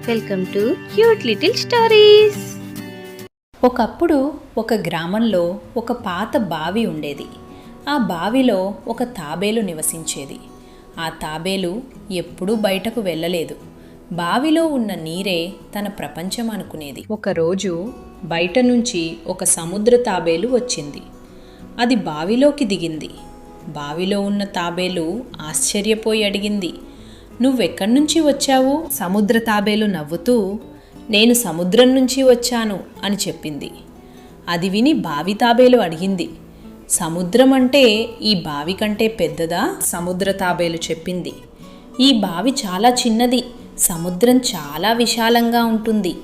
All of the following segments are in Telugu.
Welcome to cute little stories. ఒకప్పుడు ఒక గ్రామంలో ఒక పాత బావి ఉండేది. ఆ బావిలో ఒక తాబేలు నివసించేది. ఆ తాబేలు ఎప్పుడూ బయటకు వెళ్ళలేదు. బావిలో ఉన్న నీరే తన ప్రపంచం అనుకునేది. ఒకరోజు బయట నుంచి ఒక సముద్ర తాబేలు వచ్చింది. అది బావిలోకి దిగింది. బావిలో ఉన్న తాబేలు ఆశ్చర్యపోయి అడిగింది, "నువ్వెక్కడి నుంచి వచ్చావు?" సముద్ర తాబేలు నవ్వుతూ, "నేను సముద్రం నుంచి వచ్చాను" అని చెప్పింది. అది విని బావి తాబేలు అడిగింది, "సముద్రం అంటే ఈ బావి కంటే పెద్దదా?" సముద్ర తాబేలు చెప్పింది, "ఈ బావి చాలా చిన్నది, సముద్రం చాలా విశాలంగా ఉంటుంది."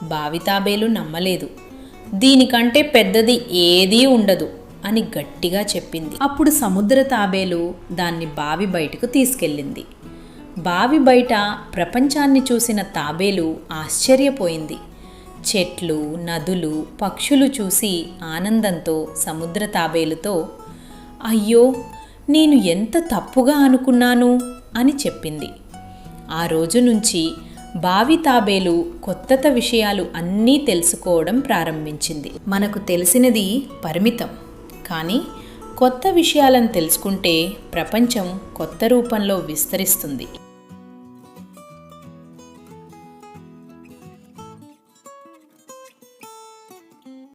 బావి తాబేలు నమ్మలేదు. "దీనికంటే పెద్దది ఏదీ ఉండదు" అని గట్టిగా చెప్పింది. అప్పుడు సముద్ర తాబేలు దాన్ని బావి బయటకు తీసుకెళ్ళింది. బావి బయట ప్రపంచాన్ని చూసిన తాబేలు ఆశ్చర్యపోయింది. చెట్లు, నదులు, పక్షులు చూసి ఆనందంతో సముద్ర తాబేలుతో, "అయ్యో, నేను ఎంత తప్పుగా అనుకున్నాను" అని చెప్పింది. ఆ రోజు నుంచి బావి తాబేలు కొత్త విషయాలు అన్నీ తెలుసుకోవడం ప్రారంభించింది. మనకు తెలిసినది పరిమితం, కానీ కొత్త విషయాలను తెలుసుకుంటే ప్రపంచం కొత్త రూపంలో విస్తరిస్తుంది.